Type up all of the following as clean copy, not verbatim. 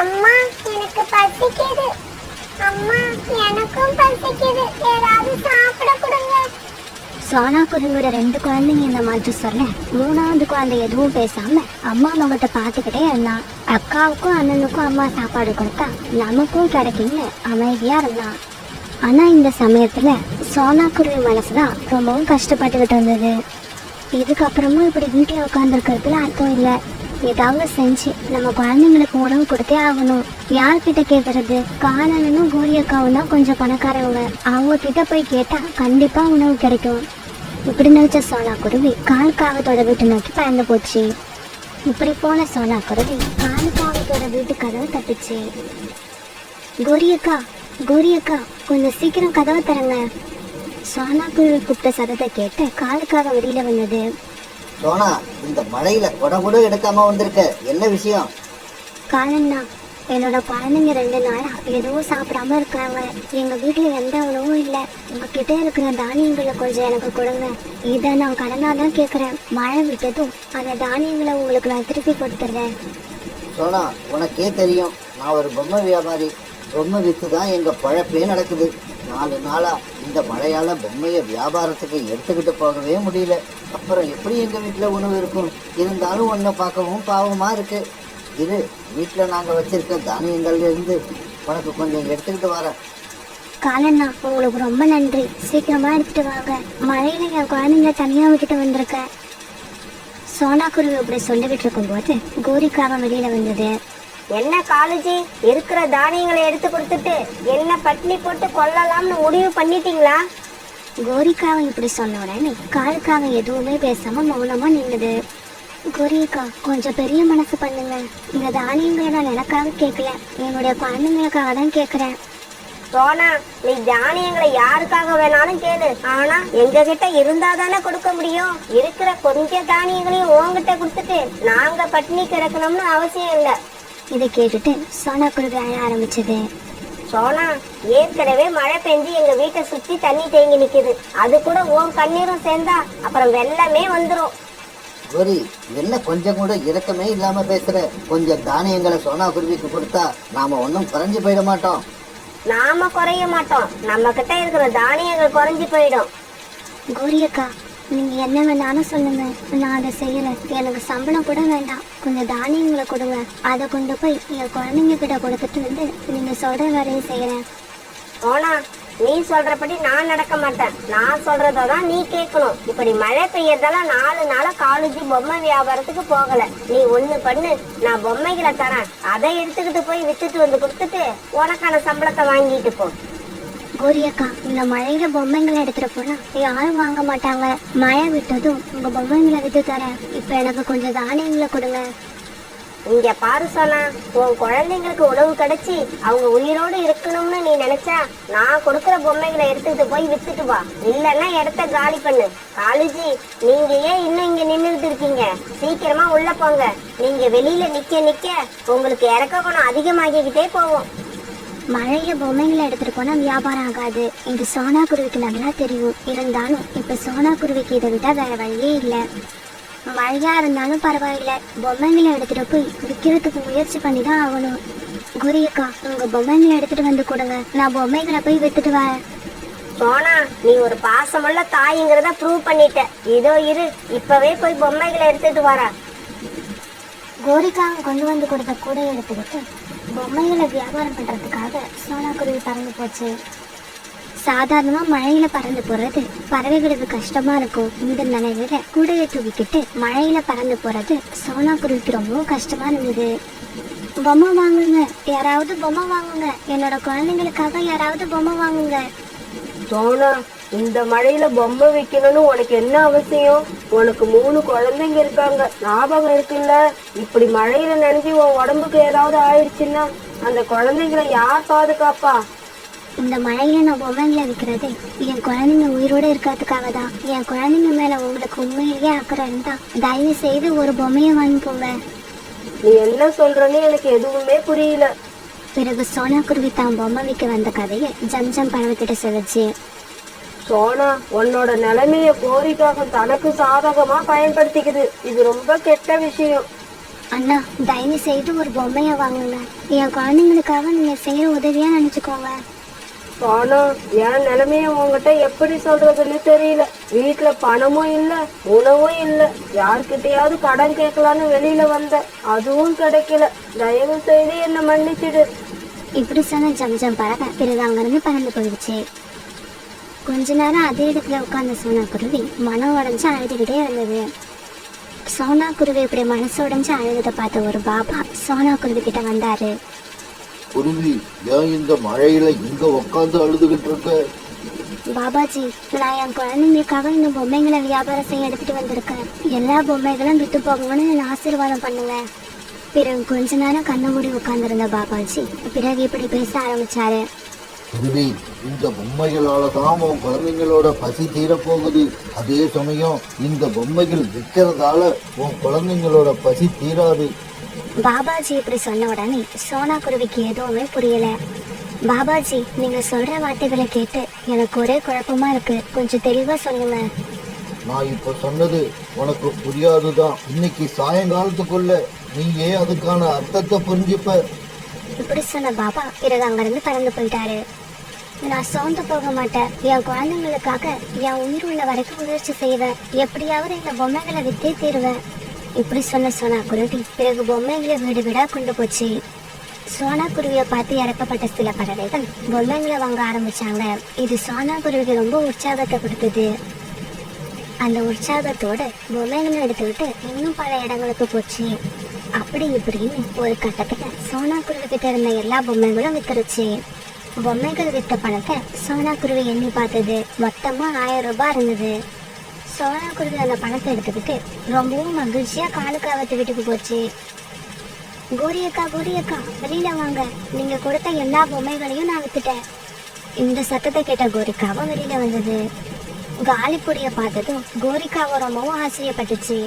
அம்மா எனக்கு பசிக்குது. அம்மா எனக்கும் பசிக்குது, ஏதாவது சாப்பிட கொடுங்க. சோனா குருவியோட 2 குழந்தைங்க இந்த மாதிரி சொல்ல, 3வது குழந்தை எதுவும் பேசாம அம்மா முகத்தை பார்த்துக்கிட்டே இருந்தான். அக்காவுக்கும் அண்ணனுக்கும் அம்மா சாப்பாடு கொடுத்தா நமக்கும் கிடைக்கும்னு அமைதியா இருந்தான். ஆனா இந்த சமயத்துல சோனா குருவி மனசுதான் ரொம்பவும் கஷ்டப்பட்டுக்கிட்டு இருந்தது. இதுக்கப்புறமும் இப்படி வீட்டில் உட்காந்துருக்கிறதுல அர்த்தம் இல்லை. ஏதாவது செஞ்சு நம்ம குழந்தைங்களுக்கு உணவு கொடுத்தே ஆகணும். யார்கிட்ட கேட்கறது? காணனும் கோரி அக்காவும் தான் கொஞ்சம் பணக்காரவங்க. அவங்க கிட்ட போய் கேட்டா கண்டிப்பா உணவு கிடைக்கும். இப்படி நினைச்ச சோனா குருவி கால்காகத்தோட வீட்டை நோக்கி பயந்து போச்சு. இப்படி போன சோனா குருவி கால்காகத்தோட வீட்டு கதவை தட்டுச்சு. கோரி அக்கா, கோரி அக்கா, கொஞ்சம் சீக்கிரம் கதவை தரங்க. சோனா குருவி கூப்பிட்ட சத்தத்தை கேட்டு காலுக்காக வெளியில வந்தது. சோனா, இந்த மழையில கூட எடுக்காம வந்திருக்க, என்ன விஷயம்? காலண்ணா, என்னோட குழந்தைங்க 2 நாளா எதுவும் சாப்பிடாம இருக்காங்க. எங்க வீட்டுல எந்த உணவும் இல்லை. உங்ககிட்ட இருக்கிற தானியங்களை கொஞ்சம் எனக்கு கொடுங்க. இதை நான் கடனாதான் கேட்கறேன். மழை விட்டதும் அந்த தானியங்களை உங்களுக்கு நான் திருப்பி கொடுத்துட்றேன். சோனா, உனக்கே தெரியும், நான் ஒரு பொம்மை வியாபாரி. பொம்மை வித்து தான் எங்க பழப்பே நடக்குது. 4 நாளா இந்த மழையால பொம்மையை வியாபாரத்துக்கு எடுத்துக்கிட்டு போகவே முடியல. அப்புறம் எப்படி எங்க வீட்டுல உணவு இருக்கும்? இருந்தாலும் ஒன்றை பார்க்கவும் பாவமா இருக்கு. இது வீட்டில் நாங்கள் வச்சிருக்க தானியங்கள்ல இருந்து உனக்கு கொஞ்சம் எடுத்துக்கிட்டு வரேன். காலண்ணா, உங்களுக்கு ரொம்ப நன்றி. சீக்கிரமா எடுத்துட்டு வாங்க. மழையில என் குழந்தைங்க தனியா விட்டுட்டு வந்திருக்கேன். சோனா குருவி இப்படி சொல்லிக்கிட்டு இருக்கும்போது கோரிக்காக வெளியில வந்தது. என்ன காலேஜி, இருக்கிற தானியங்களை எடுத்து கொடுத்துட்டு என்ன பட்டினி போட்டு கொல்லலாம்னு முடிவு பண்ணிட்டீங்களா? கோரிக்காவை இப்படி சொன்ன உடனே காலுக்காக எதுவுமே பேசாம மௌனமா நின்னுது. கோரிக்கா, கொஞ்சம் பெரிய மனசு பண்ணுங்க. இந்த தானியங்களை நான் எனக்காக கேட்கல, என்னுடைய குழந்தைங்களுக்காக தான் கேட்கறேன். சோனா, நீ தானியங்களை யாருக்காக வேணாலும் கேளு. ஆனா எங்க கிட்ட இருந்தா தானே கொடுக்க முடியும். இருக்கிற கொஞ்சம் தானியங்களையும் உங்ககிட்ட கொடுத்துட்டு நாங்க பட்டினி கிடக்கணும்னு அவசியம் இல்லை. இதை கேட்டுட்டு சோனா குருவி அழ ஆரம்பிச்சது. சோனா, ஏற்கனவே மழை பெஞ்சு எங்க வீட்டை சுத்தி தண்ணி தேங்கி நிக்குது. அது கூட உன் கண்ணீரும் சேர்ந்தா அப்புறம் வெள்ளமே வந்துடும். கோரி, என்ன கொஞ்சம் கூட இரக்கமே இல்லாம பேசுற? கொஞ்சம் தானியங்களை சோனா குருவிக்கு கொடுத்தா நாம ஒன்றும் குறைஞ்சு போயிட மாட்டோம். நாம குறைய மாட்டோம், நம்ம கிட்ட இருக்கிற தானியங்கள் குறைஞ்சு போயிடும். கோரியக்கா, நீங்க என்ன வேணாலும் சொல்லுங்க, நான் அதை செய்யறேன். எனக்கு சம்பளம் கூட வேண்டாம். கொஞ்சம் தானியங்களை கொடுங்க. அதை கொண்டு போய் என் குழந்தைங்க கிட்ட கொடுத்துட்டு வந்து நீங்க சொல்ற வேலையை செய்யறேன். சோனா, நீ சொல்றபடி நான் நடக்க மாட்டேன். நான் சொல்றதான் நீ கேட்கணும். இப்படி மழை பெய்யறதால 4 நாளா காலேஜ் பொம்மை வியாபாரத்துக்கு போகல. நீ ஒண்ணு பண்ணு, நான் பொம்மைகளை தரேன். அதை எடுத்துக்கிட்டு போய் வித்துட்டு வந்து கொடுத்துட்டு உனக்கான சம்பளத்தை வாங்கிட்டு போ. கோரியக்கா, இந்த மழையில பொம்மைங்களை எடுத்துட்டு போனா யாரும் வாங்க மாட்டாங்க. மழை விட்டதும் உங்க பொம்மைங்களை வித்து தரேன். இப்ப எனக்கு கொஞ்சம் தானியங்களை கொடுங்க. இங்க பாரு சோனா, உன் குழந்தைங்களுக்கு உணவு கிடைச்சி அவங்க உயிரோடு இருக்கணும்னு நீ நினைச்சா நான் கொடுக்குற பொம்மைகளை எடுத்துக்கிட்டு போய் வித்துட்டு வா. இல்லன்னா இடத்த காலி பண்ணு. காலேஜி, நீங்க ஏன் இன்னும் இங்க நின்றுட்டு இருக்கீங்க? சீக்கிரமா உள்ள போங்க. நீங்க வெளியில நிக்க உங்களுக்கு இறக்க குணம் அதிகமாகிக்கிட்டே போவோம். மழையில பொம்மைகளை எடுத்துட்டு போனா வியாபாரம் ஆகாது. இது சோனா குருவிக்கு நல்லா தெரியும். இருந்தாலும் இப்ப சோனா குருவிக்கு இதை விட்டா வேற வழியே இல்லை. மழையா இருந்தாலும் பரவாயில்ல, பொம்மைங்களை எடுத்துட்டு போய் விற்கிறதுக்கு முயற்சி பண்ணி தான் ஆகணும். குரியக்கா, உங்க பொம்மைங்களை எடுத்துட்டு வந்து கொடுங்க. நான் பொம்மைகளை போய் வித்துட்டு வரேன். சோனா, நீ ஒரு பாசமுள்ள தாய்ங்கிறத ப்ரூவ் பண்ணிட்ட. இதோ இரு, இப்பவே போய் பொம்மைகளை எடுத்துட்டு வர. கோரிக்காவை கொண்டு வந்து கொடுத்த கூட எடுத்துக்கிட்டு பொம்மைகளை வியாபாரம் பண்றதுக்காக சோனா குருவி பறந்து போச்சு. சாதாரணமா மழையில பறந்து போறது பறவைகளுக்கு கஷ்டமா இருக்கும். இந்த நிலையில கூடையை தூக்கிக்கிட்டு மழையில பறந்து போறது சோனா குருவிக்கு ரொம்பவும் கஷ்டமா இருந்தது. பொம்மை வாங்குங்க, யாராவது பொம்மை வாங்குங்க. என்னோட குழந்தைங்களுக்காக யாராவது பொம்மை வாங்குங்க. சோனா, இந்த மழையில பொம்மை வைக்கணும்னு உனக்கு என்ன அவசியம்? உனக்கு 3 குழந்தைங்க இருக்காங்க, ஞாபகம் இருக்குல்ல? இப்படி மழையில நனைஞ்சு உன் உடம்புக்கு ஏதாவது ஆயிடுச்சுன்னா அந்த குழந்தைங்களை யார் பாதுகாப்பா? இந்த மழையில நான் பொம்மைங்களை விற்கிறது என் குழந்தைங்க உயிரோட இருக்கிறதுக்காக தான். என் குழந்தைங்க மேல உங்களுக்கு உண்மையிலேயே அக்கறை இருந்தா தயவு செய்து ஒரு பொம்மையை வாங்கிக்கோங்க. நீ என்ன சொல்றன்னு எனக்கு எதுவுமே புரியல. பிறகு சோனா குருவி தான் பொம்மை விற்க வந்த கதையை ஜம்ஜம் பறவைக்கிட்ட சொல்லுச்சு. சோனா, உன்னோட நிலைமைய கோரிக்காக தனக்கு சாதகமா பயன்படுத்திக்குது. இது ரொம்ப கெட்ட விஷயம். அண்ணா தயவு செய்து ஒரு பொம்மையை வாங்குங்க. என் குழந்தைங்களுக்காக நீங்க செய்யற உதவியா நினைச்சுக்கோங்க. ஆனா என் நிலைமைய உங்ககிட்ட எப்படி சொல்றதுன்னு தெரியல. வீட்டுல பணமும் இல்ல, உணவும் இல்ல. யார்கிட்டயாவது கடன் கேட்கலான்னு வெளியில வந்த, அதுவும் கிடைக்கல. தயவு செய்து என்ன மன்னிச்சிடு. இப்படி சொன்ன ஜம்ஜம் பறவை பிறகு அங்கிருந்து பறந்து போயிடுச்சு. கொஞ்ச நேரம் அதே இடத்துல உட்கார்ந்த சோனா குருவி மனம் உடைஞ்சு அழுதுகிட்டே இருந்தது. சோனா குருவி இப்படி மனசு உடைஞ்சு அழுகிறத பார்த்த ஒரு பாபா சோனா குருவி கிட்ட வந்தாரு. குருவி, ஏன் இந்த மழையில இங்க உட்காந்து அழுதுகிட்டு இருக்க? பாபாஜி, நான் என் குழந்தைங்களுக்காக இந்த பொம்மைங்களை வியாபாரம் செய்ய எடுத்துட்டு வந்திருக்கேன். எல்லா பொம்மைகளும் விட்டு போகணும்னு நான் ஆசீர்வாதம் பண்ணுவேன். பிறகு கொஞ்ச நேரம் கண்ண மூடி உட்கார்ந்துருந்த பாபாஜி பிறகு இப்படி பேச ஆரம்பிச்சாரு. குருவி, இந்த பொம்மைகளால தான் உன் குழந்தைங்களோட பசி தீரப்போகுது. அதே சமயம் இந்த பொம்மைகள் விற்கிறதால உன் குழந்தைங்களோட பசி தீராது. பாபாஜி இப்படி சொன்ன உடனே சோனா குருவிக்கு எதுவுமே புரியல. பாபாஜி, நீங்க சொல்ற வார்த்தைகளை கேட்டு எனக்கு ஒரே குழப்பமா இருக்கு. கொஞ்சம் தெளிவா சொல்லுங்க. நான் இப்ப சொன்னது உனக்கு புரியாதுதான். இன்னைக்கு சாயங்காலத்துக்குள்ள நீயே அதுக்கான அர்த்தத்தை புரிஞ்சுப்ப. இப்படி சொன்ன பாபா பிறகு அங்கிருந்து பறந்து போயிட்டாரு. நான் சோர்ந்து போக மாட்டேன். என் குழந்தைங்களுக்காக என் உயிர் உள்ள வரைக்கும் முயற்சி செய்வேன். எப்படியாவது இந்த பொம்மைகளை வித்தே தீருவேன். இப்படி சொன்ன சோனா குருவி பிறகு பொம்மைகளை வீடு வீடா கொண்டு போச்சு. சோனா குருவியை பார்த்து இறக்கப்பட்ட சில பறவைகள் பொம்மைகளை வாங்க ஆரம்பிச்சாங்க. இது சோனா குருவிக்கு ரொம்ப உற்சாகத்தை கொடுத்தது. அந்த உற்சாகத்தோட பொம்மைகளை எடுத்துக்கிட்டு இன்னும் பல இடங்களுக்கு போச்சு. அப்படி இப்படின்னு ஒரு கட்டத்துல சோனா குருவி கிட்ட இருந்த எல்லா பொம்மைகளும் வித்துருச்சு. பொம்மைகள் வித்த பணத்தை சோனா குருவி எண்ணி பார்த்தது. மொத்தமா 1000 ரூபாய் இருந்தது. சோனா குருவி அந்த பணத்தை எடுத்துக்கிட்டு ரொம்பவும் மகிழ்ச்சியா காலுக்காவத்து வீட்டுக்கு போச்சு. கோரி அக்கா, கோரி அக்கா, வெளியில வாங்க. நீங்க கொடுத்த எல்லா பொம்மைகளையும் நான் வித்துட்டேன். இந்த சத்தத்தை கேட்ட கோரிக்காவும் வெளியில வந்தது. காலிப்பொடிய பார்த்ததும் கோரிக்காவும் ரொம்பவும் ஆச்சரியப்பட்டுச்சு.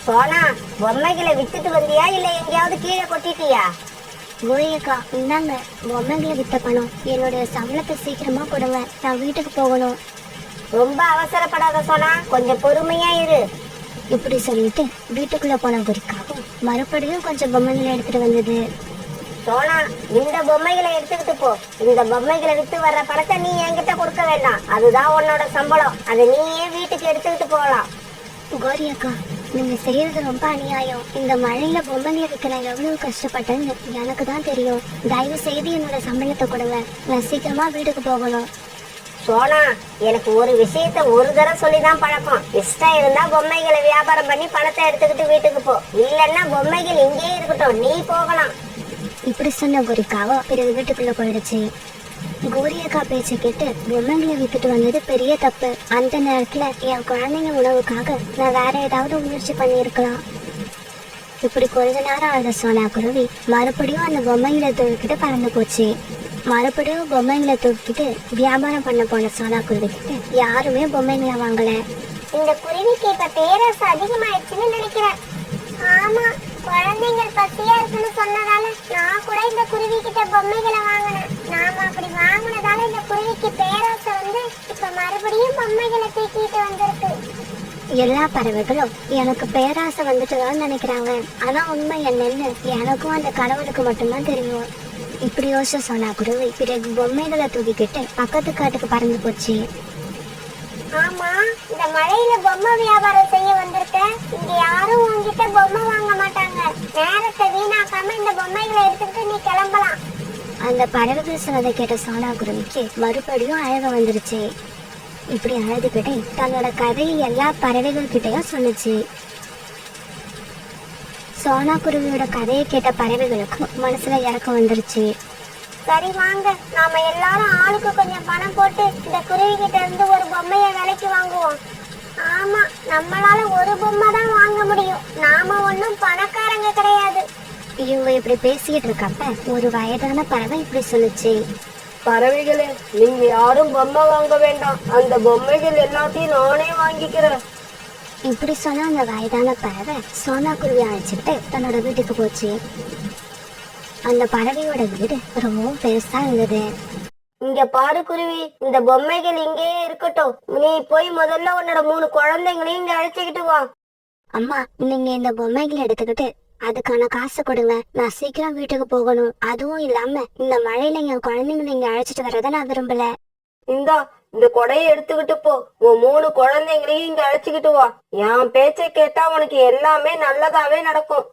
சோனா, பொம்மைகளை வித்துட்டு வந்தியா இல்ல எங்கேயாவது கீழே கொட்டிட்டியா? கோரி அக்கா, இந்தாங்க பொம்மைகளை வித்த பணம். என்னுடைய சம்பளத்தை சீக்கிரமா கொடுங்க, நான் வீட்டுக்கு போகணும். ரொம்ப அவசரப்படாத சோனா, கொஞ்சம் பொறுமையா இரு. இப்படி சொல்லிட்டு வீட்டுக்குள்ள போன கோரிக்காவும் மறுபடியும் கொஞ்சம் பொம்மைகளை எடுத்துட்டு வந்தது. சோனா, இந்த பொம்மைகளை எடுத்துக்கிட்டு போ. இந்த பொம்மைகளை வித்து வர்ற பணத்தை நீ என்கிட்ட கொடுக்க வேண்டாம். அதுதான் உன்னோட சம்பளம். அதை நீயே வீட்டுக்கு எடுத்துக்கிட்டு போகலாம். கோரி அக்கா, நீங்க செய்யறது ரொம்ப அநியாயம். இந்த மழையில பொம்மைகளை விற்க நான் எவ்வளவு கஷ்டப்பட்டேன்னு எனக்கு தான் தெரியும். தயவு செய்து என்னோட சம்பளத்தை கொடுங்க, நான் சீக்கிரமா வீட்டுக்கு போகணும். சோனா, எனக்கு ஒரு விஷயத்த ஒரு தடவை சொல்லிதான் பழக்கம். இஷ்டம் இருந்தா பொம்மைகளை வியாபாரம் பண்ணி பணத்தை எடுத்துக்கிட்டு வீட்டுக்கு போ. இல்லன்னா பொம்மைகள் இங்கேயே இருக்கட்டும், நீ போகலாம். இப்படி சொன்ன கோரிக்காவோ பிறகு வீட்டுக்குள்ள போயிடுச்சு. கோரி அக்கா பேச்சை கேட்டு பொம்மைகளை வித்துட்டு வந்தது பெரிய தப்பு. அந்த நேரத்துல என் குழந்தைங்க உணவுக்காக நான் வேற ஏதாவது முயற்சி பண்ணியிருக்கலாம். இப்படி கொஞ்ச நேரம் ஆன சோனா குருவி மறுபடியும் அந்த பொம்மைகளை தூக்கிட்டு பறந்து போச்சு. மறுபடியும் பொம்மைகளை தூக்கிட்டு வியாபாரம் பண்ண போன சோனா குருவி கிட்ட யாருமே பொம்மைகளை வாங்கல. இந்த குருவிக்கு இப்ப பேராசை அதிகமாயிடுச்சுன்னு நினைக்கிறேன். ஆமா, குழந்தைங்கள் பசியா இருக்குன்னு சொன்னதால நான் கூட இந்த குருவி கிட்ட பொம்மைகளை வாங்கினேன். நாம அப்படி வாங்கினதால இந்த குருவிக்கு பேராசை வந்து இப்ப மறுபடியும் பொம்மைகளை தூக்கிட்டு வந்திருக்கு. எல்லா பறவைகளும் எனக்கு பேராசை வந்துட்டுதான் நினைக்கிறாங்க. ஆனா உண்மை என்னன்னு எனக்கும் அந்த கடவுளுக்கு மட்டும்தான் தெரியும். இப்படி யோசிச்ச சோனா குருவி பிறகு பொம்மைகளை தூக்கிக்கிட்டு பக்கத்து காட்டுக்கு பறந்து போச்சு. ஆமா, இந்த மழையில பொம்மை வியாபாரம் செய்ய வந்திருக்க. இங்க யாரும் உன்கிட்ட பொம்மை வாங்க மாட்டாங்க. நேரத்தை வீணாக்காம இந்த பொம்மைகளை எடுத்துக்கிட்டு நீ கிளம்பலாம். அந்த பறவைகள் சொன்னதை கேட்ட சோனா குருவிக்கு மறுபடியும் அழக வந்துருச்சு. இப்படி அழுதுகிட்டே தன்னோட கதையை எல்லா பறவைகள் கிட்டையும் சொன்னுச்சு. சோனா குருவியோட கதையை கேட்ட பறவைகளுக்கு மனசுல இறக்கம் வந்துருச்சு. சரி வாங்க, நாம எல்லாரும் ஆளுக்கு கொஞ்சம் பணம் போட்டு இந்த குருவி கிட்ட இருந்து ஒரு பொம்மையை விலைக்கு வாங்குவோம். ஆமா, நம்மளால ஒரு பொம்மை தான் வாங்க முடியும். நாம ஒன்னும் பணக்காரங்க கிடையாது. இவங்க இப்படி பேசிட்டு இருக்கப்ப ஒரு வயதான பறவை இப்படி சொல்லுச்சு. பறவைகளே, நீங்க யாரும் பொம்மை வாங்க வேண்டாம். அந்த பொம்மைகள் எல்லாத்தையும் நானே வாங்கிக்கிறேன். இப்படி சொன்ன அந்த வயதான பறவை சோனா குருவி அழைச்சிட்டு தன்னோட வீட்டுக்கு போச்சு. அந்த பறவையோட வீடு ரொம்பவும் பெருசா இருந்தது. இங்க பாரு குருவி, இந்த பொம்மைகள் இங்கேயே இருக்கட்டும். நீ போய் முதல்ல உன்னோட 3 குழந்தைங்களையும் இங்க அழைச்சிக்கிட்டு வா. அம்மா, நீங்க இந்த பொம்மைகளை எடுத்துக்கிட்டு அதுக்கான காசு கொடுங்க, நான் சீக்கிரம் வீட்டுக்கு போகணும். அதுவும் இல்லாம இந்த மழையில என் குழந்தைங்களை இங்க அழைச்சிட்டு வர்றத நான் விரும்பல. இந்தா இந்த கொடையை எடுத்துக்கிட்டு போ. உன் 3 குழந்தைங்களையும் இங்க அழைச்சுக்கிட்டு வா. என் பேச்சை கேட்டா உனக்கு எல்லாமே நல்லதாவே நடக்கும்.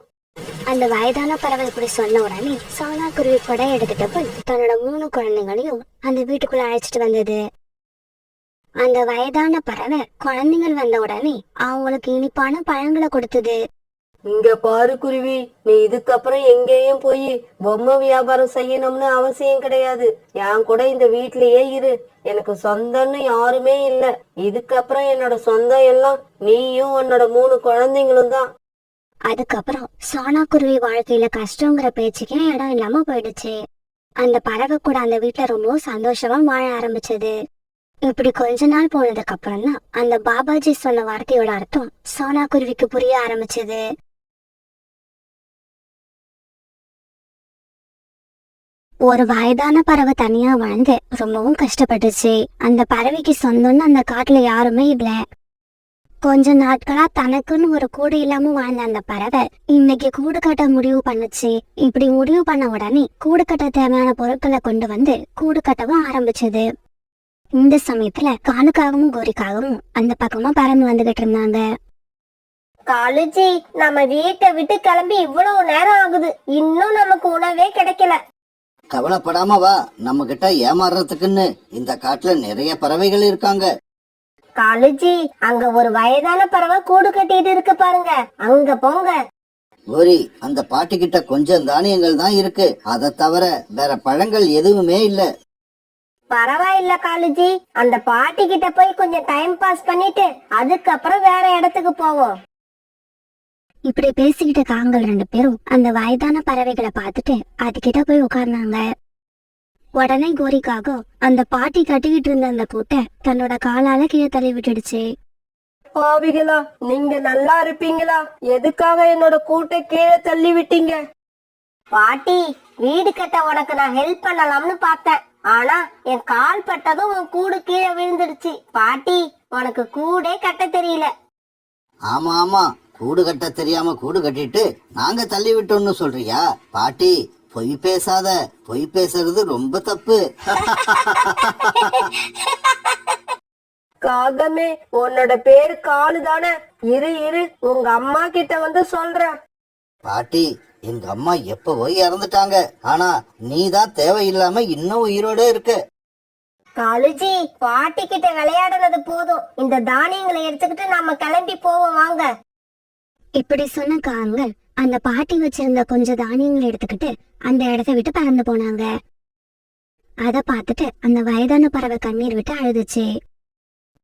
அந்த வயதான பறவை இப்படி சொன்ன உடனே சோனா குருவி கொடை எடுத்துட்டு போய் தன்னோட 3 குழந்தைங்களையும் அந்த வீட்டுக்குள்ள அழைச்சிட்டு வந்தது. அந்த வயதான பறவை குழந்தைகள் வந்த உடனே அவங்களுக்கு இனிப்பான பழங்களை கொடுத்தது. இங்க பாரு குருவி, நீ இதுக்கப்புறம் எங்கேயும் போய் பொம்மை வியாபாரம் செய்யணும்னு அவசியம் கிடையாது. என் கூட இந்த வீட்லயே இரு. எனக்கு சொந்தம்னு யாருமே இல்ல. இதுக்கப்புறம் என்னோட சொந்தம் எல்லாம் நீயும் உன்னோட 3 குழந்தைங்களும் தான். அதுக்கப்புறம் சோனா குருவி வாழ்க்கையில கஷ்டங்கிற பேச்சுக்கே இடம் இல்லாம போயிடுச்சு. அந்த பறவை கூட அந்த வீட்டுல ரொம்ப சந்தோஷமா வாழ ஆரம்பிச்சது. இப்படி கொஞ்ச நாள் போனதுக்கு அப்புறம் தான் அந்த பாபாஜி சொன்ன வார்த்தையோட அர்த்தம் சோனா குருவிக்கு புரிய ஆரம்பிச்சது. ஒரு வயதான பறவை தனியா வாழ்ந்து ரொம்பவும் கஷ்டப்பட்டுச்சு. அந்த பறவைக்கு சொந்தம்னு அந்த காட்டுல யாருமே இல்ல. கொஞ்ச நாட்களா தனக்குன்னு ஒரு கூடு இல்லாம வாழ்ந்த அந்த பறவை இன்னைக்கு கூடு கட்ட முடிவு பண்ணுச்சு. இப்படி முடிவு பண்ண உடனே கூடு கட்ட தேவையான பொருட்களை கொண்டு வந்து கூடு கட்டவும் ஆரம்பிச்சது. இந்த சமயத்துல காலுக்காகவும் கோரிக்காகவும் அந்த பக்கமா பறந்து வந்துகிட்டு இருந்தாங்க. காலுஜி, நம்ம வீட்டை விட்டு கிளம்பி இவ்வளவு நேரம் ஆகுது, இன்னும் நமக்கு உணவே கிடைக்கல. கவலைப்படாம வா, நம்ம கிட்ட ஏமாறுறதுக்குன்னு இந்த காட்டுல நிறைய பறவைகள் இருக்காங்க. காலுஜி, அங்க ஒரு வயதான பறவை கூடு கட்டிட்டு இருக்கு பாருங்க, அங்க போங்க. கோரி, அந்த பாட்டி கிட்ட கொஞ்சம் தானியங்கள் தான் இருக்கு. அதை தவிர வேற பழங்கள் எதுவுமே இல்ல. பரவாயில்ல காலுஜி, அந்த பாட்டி கிட்ட போய் கொஞ்சம் டைம் பாஸ் பண்ணிட்டு அதுக்கப்புறம் வேற இடத்துக்கு போவோம். இப்படி பேசிக்கிட்ட காங்கள் 2 பேரும் அந்த வயதான பறவைகளை பார்த்துட்டு அதுகிட்ட போய் உட்கார்ந்தாங்க. உடனே கோரிக்காக அந்த பாட்டி கட்டிக்கிட்டு இருந்த அந்த கூட்டை தன்னோட காலால கீழே தள்ளி விட்டுடுச்சு. பாவிகளா, நீங்க நல்லா இருப்பீங்களா? எதுக்காக என்னோட கூட்டை கீழே தள்ளி விட்டீங்க? பாட்டி, வீடு கட்ட உனக்கு நான் ஹெல்ப் பண்ணலாம்னு பார்த்தேன். ஆனா என் கால் பட்டதும் உன் கூடு கீழே விழுந்துடுச்சு. பாட்டி, உனக்கு கூடே கட்ட தெரியல. ஆமா ஆமா, கூடு கட்ட தெரியாம கூடு கட்டிட்டு நாங்க தள்ளி விட்டோம்னு சொல்றியா? பாட்டி, பொய் பேசாத. பொய் பேசுறது ரொம்ப தப்பு. காகமே, உன்னோட பேரு காலு தானே? இரு உங்க அம்மா கிட்ட வந்து சொல்றேன். பாட்டி, எங்க அம்மா எப்பவோ இறந்துட்டாங்க. ஆனா நீதான் தேவையில்லாம இன்னும் உயிரோட இருக்க. காலுஜி, பாட்டி கிட்ட விளையாடுனது போதும். இந்த தானியங்களை எடுத்துக்கிட்டு நாம கிளம்பி போவோம், வாங்க. இப்படி சொன்ன காங்கள் அந்த பாட்டி வச்சிருந்த கொஞ்சம் தானியங்களை எடுத்துக்கிட்டு அந்த இடத்தை விட்டு பறந்து போனாங்க. அத பார்த்துட்டு அந்த வயதான பறவை கண்ணீர் விட்டு அழுதுச்சு.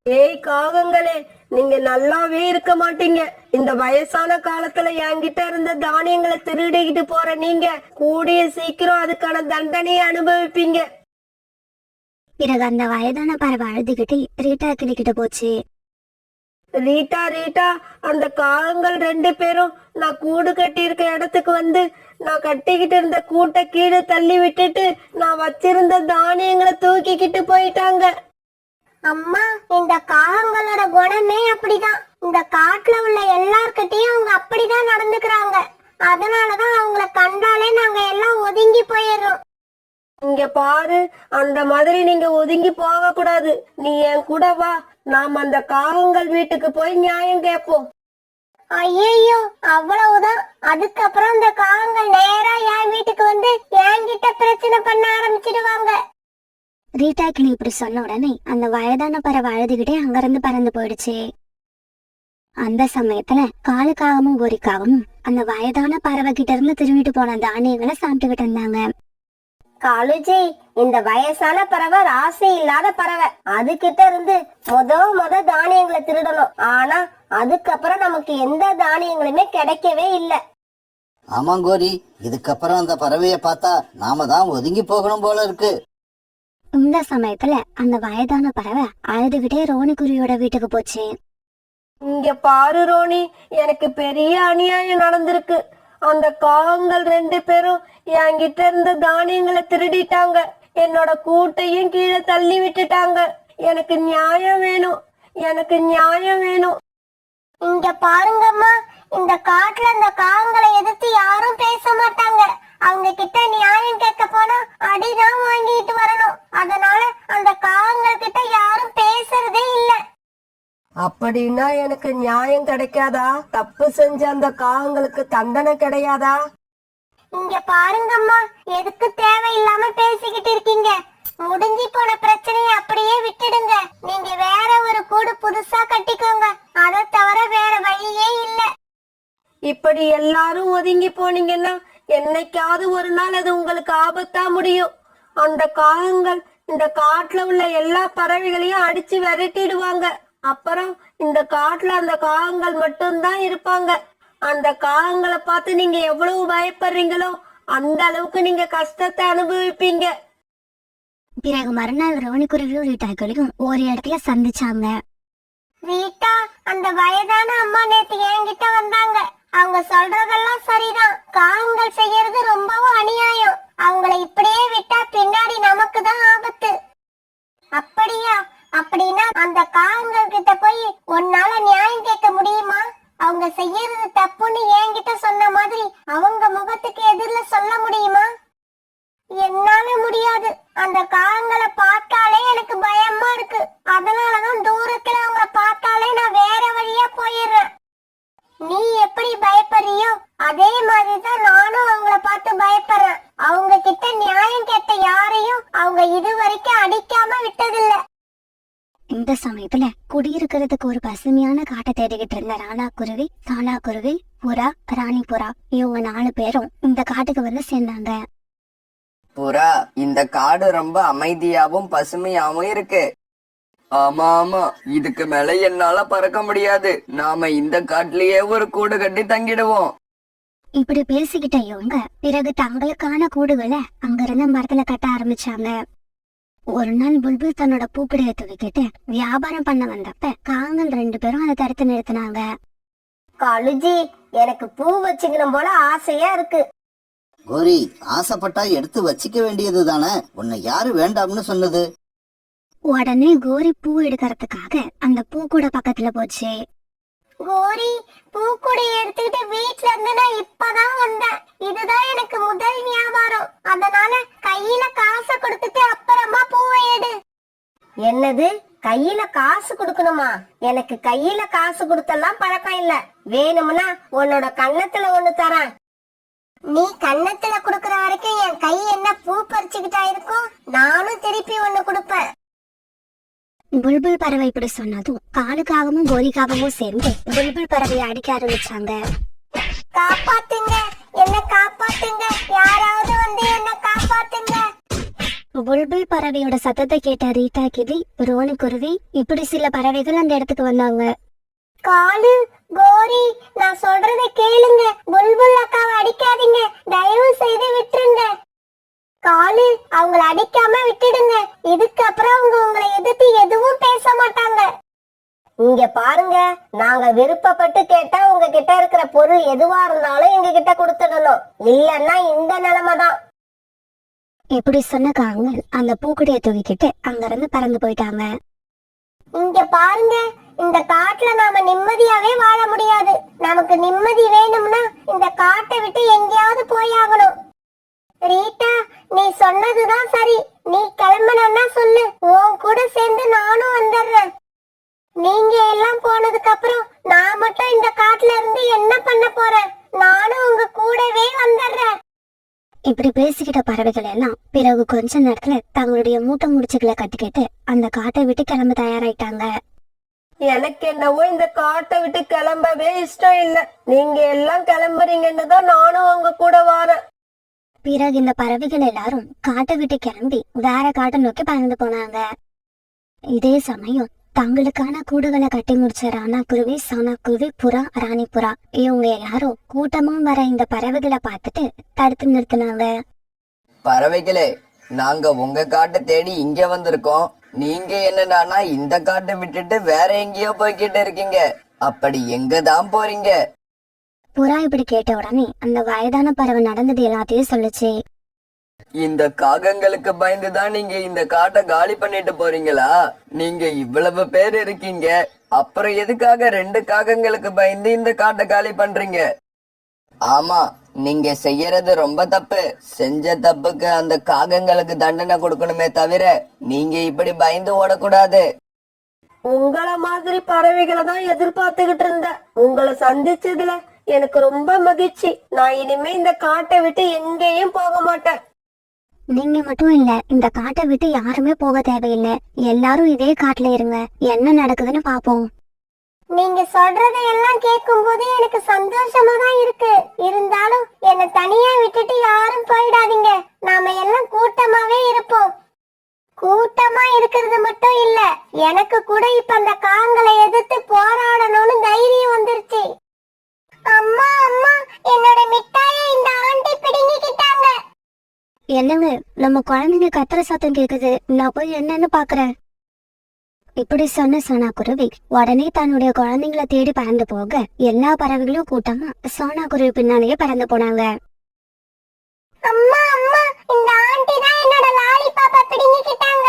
ஏய் காகங்களே, நீங்க நல்லாவே இருக்க மாட்டீங்க. இந்த வயசான காலத்துல என்கிட்ட இருந்த தானியங்களை திருடிக்கிட்டு போற நீங்க கூடிய சீக்கிரம் அதுக்கான தண்டனையை அனுபவிப்பீங்க. பிறகு அந்த வயதான பறவை அழுதுகிட்டு ரீட்டா கிளிக்கிட்ட போச்சு. ரீட்டா, அந்த காகங்கள் 2 பேரும் நான் கூடு கட்டி இருக்க இடத்துக்கு வந்து நான் கட்டிக்கிட்டு இருந்த கூட்டை கீழே தள்ளி விட்டுட்டு நான் வச்சிருந்த தானியங்களை தூக்கிக்கிட்டு போயிட்டாங்க. அம்மா, இந்த காகங்களோட குணமே அப்படிதான். இந்த காட்டுல உள்ள எல்லார்கிட்டயும் அவங்க அப்படிதான் நடந்துக்கிறாங்க. அதனாலதான் அவங்கள கண்டாலே நாங்க எல்லாம் ஒதுங்கி போயிடுறோம். இங்க பாரு, அந்த மாதிரி நீங்க ஒதுங்கி போக கூடாது. நீ என் கூட வா, நாம் அந்த காகங்கள் வீட்டுக்கு போய் நியாயம் கேட்போம். ஐயோ, அவ்வளவுதான். அதுக்கப்புறம் இந்த காகங்கள் நேரா என் வீட்டுக்கு வந்து என்கிட்ட பிரச்சனை பண்ண ஆரம்பிச்சிடுவாங்க. ரீட்டா கிளி இப்படி சொன்ன உடனே அந்த வயதான பறவை அழுதுகிட்டே அங்கிருந்து பறந்து போயிடுச்சு. அந்த சமயத்துல காலுக்காகவும் கோரிக்காகவும் அந்த வயதான பறவை கிட்ட இருந்து திரும்பிட்டு போன தானியங்களை சாப்பிட்டுக்கிட்டு இருந்தாங்க. காலுஜி, இந்த வயசான பறவை ராசி இல்லாத பறவை. அதுகிட்ட இருந்து முத தானியங்களை திருடணும். ஆனா அதுக்கப்புறம் நமக்கு எந்த தானியங்களுமே கிடைக்கவே இல்லை. ஆமா கோரி, இதுக்கப்புறம் அந்த பறவைய பார்த்தா நாம தான் ஒதுங்கி போகணும் போல இருக்கு. இந்த சமயத்துல அந்த வயதான பறவை அழுதுகிட்டே ரோனிக்குருவியோட வீட்டுக்கு போச்சு. இங்க பாரு ரோனி, எனக்கு பெரிய அநியாயம் நடந்திருக்கு. அந்த காகங்கள் 2 பேரும் என்கிட்ட இருந்த தானியங்களை திருடிட்டாங்க. என்னோட கூட்டையும் கீழே தள்ளி விட்டுட்டாங்க. எனக்கு நியாயம் வேணும். இங்க பாருங்கம்மா, இந்த காட்டுல இந்த காகங்களை எதிர்த்து யாரும் பேச மாட்டாங்க. அவங்க கிட்ட நியாயம் கேட்க போனா அடிதான் வாங்கிட்டு வரணும். அதனால அந்த காகங்கள் கிட்ட யாரும் பேசுறதே இல்ல. அப்படின்னா எனக்கு நியாயம் கிடைக்காதா? தப்பு செஞ்ச அந்த காகங்களுக்கு தண்டனை கிடையாதா? இங்க பாருங்கம்மா, எதுக்கு தேவையில்லாம பேசிக்கிட்டு இருக்கீங்க? முடிஞ்சு போன பிரச்சனையை அப்படியே விட்டுடுங்க. நீங்க வேற ஒரு கூடு புதுசா கட்டிக்கோங்க. அதை தவிர வேற வழியே இல்ல. இப்படி எல்லாரும் ஒதுங்கி போனீங்கன்னா என்னைக்காவது ஒரு நாள் அது உங்களுக்கு ஆபத்தா முடியும். அந்த காகங்கள் இந்த காட்டுல உள்ள எல்லா பறவைகளையும் அடிச்சு விரட்டிடுவாங்க. அப்புறம் இந்த காட்டுல அந்த காகங்கள் மட்டும்தான் இருப்பாங்க. அந்த காகங்களை பார்த்து நீங்க எவ்வளவு பயப்படுறீங்களோ அந்த அளவுக்கு நீங்க கஷ்டத்தை அனுபவிப்பீங்க. பிறகு மறுநாள் ரோனிக்குருவியும் ரீட்டாக்குருவியும் ஒரு இடத்துல சந்திச்சாங்க. ரீட்டா, அந்த வயதான அம்மா நேத்து என்கிட்ட வந்தாங்க. அவங்க சொல்றதெல்லாம் சரிதான். காகங்கள் செய்யறது ரொம்பவும் அநியாயம். அவங்கள இப்படியே விட்டா பின்னாடி நமக்கு தான் ஆபத்து. அப்படியா? அப்படின்னா அந்த காகங்கள் கிட்ட போய் உன்னால நியாயம் கேட்க முடியுமா? அவங்க செய்யறது தப்புன்னு என்கிட்ட சொன்ன மாதிரி அவங்க முகத்துக்கு எதிரில சொல்ல முடியுமா? என்னால முடியாது. அந்த காகங்களை பார்த்தாலே எனக்கு பயமா இருக்கு. அதனாலதான் தூரத்துல அவங்கள பார்த்தாலே நான் வேற வழியா போயிடுறேன். நீ எப்படி பயப்படுறியோ அதே மாதிரிதான் நானும் அவங்கள பார்த்து பயப்படுறேன். அவங்க கிட்ட நியாயம் கேட்ட யாரையும் அவங்க இது வரைக்கும் அடிக்காம விட்டதில்ல. இந்த சமயத்துல குடியிருக்கிறதுக்கு ஒரு பசுமையான காட்டை தேடிக்கிட்டு இருந்த ராணாக்குருவி, சாணாக்குருவி, புறா, ராணி புறா இவங்க 4 பேரும் இந்த காட்டுக்கு வந்து சேர்ந்தாங்க. புறா, இந்த காடு ரொம்ப அமைதியாவும் பசுமையாவும் இருக்கு. ஆமா ஆமா, இதுக்கு மேல என்னால பறக்க முடியாது. நாம இந்த காட்டுலயே ஒரு கூடு கட்டி தங்கிடுவோம். இப்படி பேசிக்கிட்ட இவங்க பிறகு தங்களுக்கான கூடுகளை அங்கிருந்த மரத்துல கட்ட ஆரம்பிச்சாங்க. ஒரு நாள் புல்புல் தன்னோட பூக்கடையை தூக்கிட்டு வியாபாரம் பண்ண வந்தப்ப காகங்கள் 2 பேரும் அதை தடுத்து நிறுத்தினாங்க. காலுஜி, எனக்கு பூ வச்சுக்கணும் போல ஆசையா இருக்கு. கோரி, ஆசைப்பட்டா எடுத்து வச்சிக்க வேண்டியது தானே. உன்னை யாரு வேண்டாம்னு சொன்னது? உடனே கோரி பூ எடுக்கிறதுக்காக அந்த பூக்கூட பக்கத்துல போச்சு. கோரி, பூக்குடைய எடுத்துக்கிட்டு வீட்டுல இருந்து நான் இப்பதான் வந்தேன். இதுதான் எனக்கு முதல் வியாபாரம். அதனால கையில காசை கொடுத்துட்டு அப்புறமா பூவை எடு. என்னது, கையில காசு கொடுக்கணுமா? எனக்கு கையில காசு கொடுத்தெல்லாம் பழக்கம் இல்ல. வேணும்னா உன்னோட கன்னத்துல ஒண்ணு தரேன். நீ கன்னத்துல குடுக்கற வரைக்கும் என் கை என்ன பூ பறிச்சுக்கிட்டா இருக்கும்? நானும் திருப்பி ஒண்ணு கொடுப்பேன். புல்புல் பறவை இப்படி சொன்னதும் காலுக்காகவும் கோரிக்காகவும் சேர்ந்து புல்புல் பறவையை அடிக்க ஆரம்பிச்சாங்க. காப்பாத்துங்க, என்ன காப்பாத்துங்க, யாராவது வந்து என்ன காப்பாத்துங்க. புல்புல் பறவையோட சத்தத்தை கேட்ட ரீட்டா கிளி, ரோனிக்குருவி இப்படி சில பறவைகள் அந்த இடத்துக்கு வந்தாங்க. காலு, கோரி, நான் சொல்றத கேளுங்க. புல்புல் அக்காவை அடிக்காதீங்க. தயவு செய்து விட்டுருங்க. காலு, அவங்கள அடிக்காம விட்டுடுங்க. இதுக்கப்புறம் அவங்க உங்களை எதிர்த்து எதுவும் பேச மாட்டாங்க. இங்க பாருங்க, நாங்க விருப்பப்பட்டு கேட்டா உங்ககிட்ட இருக்கிற பொருள் எதுவா இருந்தாலும் எங்க கிட்ட கொடுத்துடணும். இல்லன்னா இந்த நிலைமைதான். இப்படி சொன்ன காகங்கள் அந்த பூக்குடைய தூக்கிக்கிட்டு அங்கிருந்து பறந்து போயிட்டாங்க. இங்க பாருங்க, இந்த காட்டுல நாம நிம்மதியாவே வாழ முடியாது. நமக்கு நிம்மதி வேணும்னா இந்த காட்டை விட்டு எங்கேயாவது போயாகணும். ரீட்டா, நீ சொன்னதுதான் சரி. நீ கிளம்பணும்னா சொல்லு, உன் கூட சேர்ந்து நானும் வந்துடுறேன். நீங்க எல்லாம் போனதுக்கு அப்புறம் நான் மட்டும் இந்த காட்டுல இருந்து என்ன பண்ண போறேன்? நானும் உங்க கூடவே வந்துடுறேன். இப்படி பேசிக்கிட்ட பறவைகள் எல்லாம் பிறகு கொஞ்ச நேரத்துல தங்களுடைய மூட்டை முடிச்சுகளை கட்டிக்கிட்டு அந்த காட்டை விட்டு கிளம்ப தயாராயிட்டாங்க. எனக்கு என்னவோ இந்த காட்டை விட்டு கிளம்பவே இஷ்டம் இல்ல. நீங்க எல்லாம் கிளம்புறீங்கன்னு தான் நானும் உங்க கூட வரேன். பிறகு இந்த பறவைகள் எல்லாரும் காட்டை விட்டு கிளம்பி வேற காட்டை நோக்கி பறந்து போனாங்க. இதே சமயம் தங்களுக்கான கூடுகளை கட்டி முடிச்ச ராணாக்குருவி, சாணாக்குருவி, புறா, ராணி புறா இவங்க எல்லாரும் கூட்டமா வர இந்த பறவைகளை பார்த்துட்டு தடுத்து நிறுத்தினாங்க. பறவைகளே, நாங்க உங்க காட்டை தேடி இங்க வந்திருக்கோம். நீங்க என்னடானா இந்த காட்டை விட்டுட்டு வேற எங்கேயோ போய்கிட்டு இருக்கீங்க. அப்படி எங்கதான் போறீங்க? புறா இப்படி கேட்ட உடனே அந்த வயதான பறவை நடந்தது எல்லாத்தையும் சொல்லுச்சு. இந்த காகங்களுக்கு பயந்துதான் நீங்க இந்த காட்டை காலி பண்ணிட்டு போறீங்களா? நீங்க இவ்வளவு பேர் இருக்கீங்க, அப்புறம் எதுக்காக 2 காகங்களுக்கு பயந்து இந்த காட்டை காலி பண்றீங்க? ஆமா, நீங்க செய்யறது ரொம்ப தப்பு. செஞ்ச தப்புக்கு அந்த காகங்களுக்கு தண்டனை கொடுக்கணுமே தவிர நீங்க இப்படி பயந்து ஓடக்கூடாது. உங்கள மாதிரி பறவைகளை தான் எதிர்பார்த்துக்கிட்டு இருந்தேன். உங்களை சந்திச்சதுல எனக்கு ரொம்ப மகிழ்ச்சி. நான் இனிமே இந்த காட்டை விட்டு எங்கேயும் போக மாட்டேன். நீங்க மட்டும் இல்ல, இந்த காட்டை விட்டு யாருமே போக தேவையில்லை. எல்லாரும் இதே காட்டுல இருங்க, என்ன நடக்குதுன்னு பாப்போம். நீங்க சொல்றதையெல்லாம் கேட்கும் போது எனக்கு சந்தோஷமா தான் இருக்கு. இருந்தாலும் என்னை தனியா விட்டுட்டு யாரும் போயிடாதீங்க. நாம எல்லாம் கூட்டமாவே இருப்போம். கூட்டமா இருக்கிறது மட்டும் இல்ல, எனக்கு கூட இப்ப அந்த காங்களை எதிர்த்து போராடணும்னு தைரியம் வந்துருச்சு. அம்மா அம்மா, என்னோட மிட்டாயை இந்த ஆண்டி பிடுங்கிக்கிட்டாங்க. என்னங்க, நம்ம குழந்தைங்க கத்துற சத்தம் கேக்குது, நான் போய் என்னன்னு பாக்குறேன். இப்படி சொன்ன சோனா குருவி உடனே தன்னுடைய குழந்தைங்களை தேடி பறந்து போக எல்லா பறவைகளும் கூட்டமா சோனா குருவி பின்னாலேயே பறந்து போனாங்க. அம்மா அம்மா, இந்த ஆண்டி தான் என்னோட லாலிபாப்பை பிடுங்கிக்கிட்டாங்க.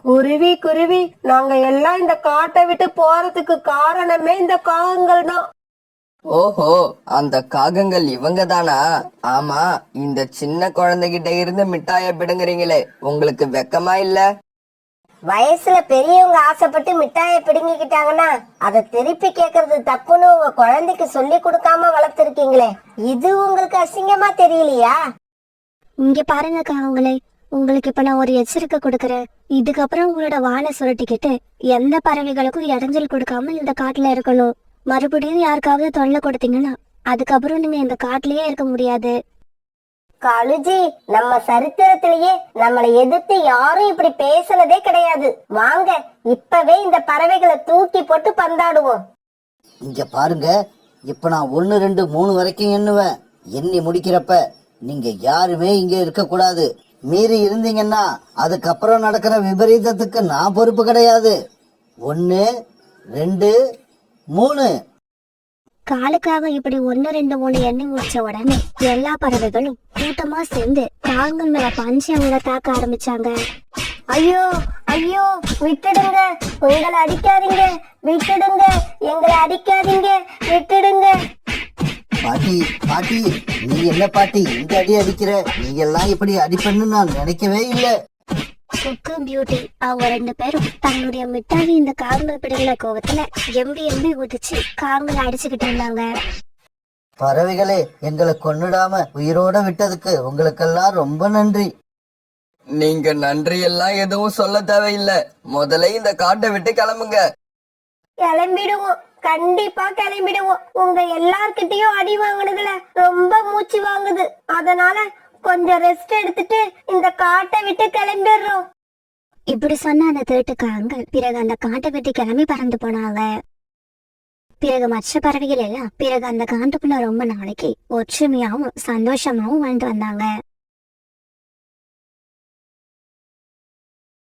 குருவி குருவி, நாங்க எல்லாம் இந்த காட்டை விட்டு போறதுக்கு காரணமே இந்த காகங்கள் தான். ஓஹோ, அந்த காகங்கள் இவங்க தானா? ஆமா, இந்த சின்ன குழந்தைகிட்ட இருந்து மிட்டாய பிடுங்குறீங்களே, உங்களுக்கு வெக்கமா இல்ல? வயசுல பெரியவங்க ஆசைப்பட்டு மிட்டாயை பிடுங்கிக்கிட்டாங்கன்னா அதை திருப்பி கேக்குறது தப்புன்னு உங்க குழந்தைக்கு சொல்லி கொடுக்காம வளர்த்திருக்கீங்களே, இது உங்களுக்கு அசிங்கமா தெரியலையா? இங்க பாருங்க காவங்களே, உங்களுக்கு இப்ப நான் ஒரு எச்சரிக்கை கொடுக்கறேன். இதுக்கப்புறம் உங்களோட வாழை சுருட்டிக்கிட்டு எந்த பறவைகளுக்கும் இடைஞ்சல் கொடுக்காம இந்த காட்டுல இருக்கணும். மறுபடியும் யாருக்காவது தொல்லை கொடுத்தீங்கன்னா அதுக்கப்புறம் நீங்க இந்த காட்டுலயே இருக்க முடியாது. காலுஜி, நம்ம சரித்திரத்திலேயே நம்மளை எதிர்த்து யாரும் இப்படி பேசினதே கிடையாது. வாங்க இப்பவே இந்த பறவைகளை தூக்கி போட்டு பந்தாடுவோம். இங்க பாருங்க, இப்ப நான் 1 2 3 வரைக்கும் எண்ணுவேன். எண்ணி முடிக்கிறப்ப நீங்க யாருமே இங்க இருக்க கூடாது. மீறி இருந்தீங்கன்னா அதுக்கப்புறம் நடக்கிற விபரீதத்துக்கு நான் பொறுப்பு கிடையாது. 1 2 3. காலுக்காக இப்படி 1 2 3 எண்ணி முடிச்ச உடனே எல்லா பறவைகளும் கூட்டமா சேர்ந்து காகங்கள் மேல பஞ்சு அவங்கள தாக்க ஆரம்பிச்சாங்க. ஐயோ ஐயோ, விட்டுடுங்க, உங்களை அடிக்காதீங்க, விட்டுடுங்க, எங்களை அடிக்காதீங்க, விட்டுடுங்க. பாட்டி பாட்டி, நீ என்ன பாட்டி இந்த அடி அடிக்கிற? நீ எல்லாம் இப்படி அடிப்பன்னு நான் நினைக்கவே இல்லை. குக்கு பியூட்டி அவங்க 2 பேரும் தன்னுடைய மிட்டாய் இந்த காகங்கள் பிடிக்கிற கோவத்துல எம்பி ஊதிச்சு காகங்களை அடிச்சுக்கிட்டு இருந்தாங்க. பறவைகளே, எங்களை கொன்னுடாம உயிரோட விட்டதுக்கு உங்களுக்கெல்லாம் ரொம்ப நன்றி. நீங்க நன்றி எல்லாம் எதுவும் சொல்ல தேவையில்லை. முதல்ல இந்த காட்டை விட்டு கிளம்புங்க. கிளம்பிடுவோம், கண்டிப்பா கிளம்பிடுவோம். உங்க எல்லார்கிட்டயும் அடி வாங்கினதுல ரொம்ப மூச்சு வாங்குது. அதனால கொஞ்சம் ரெஸ்ட் எடுத்துட்டு இந்த காட்டை விட்டு கிளம்பிடுறோம். இப்படி சொன்ன அந்த திருட்டுக்காரங்கள் பிறகு அந்த காட்டை விட்டு கிளம்பி பறந்து போனாங்க. பிறகு மற்ற பறவைகள் எல்லாம் பிறகு அந்த காட்டுக்குள்ள ரொம்ப நாளைக்கு ஒற்றுமையாவும் சந்தோஷமாவும் வாழ்ந்து வந்தாங்க.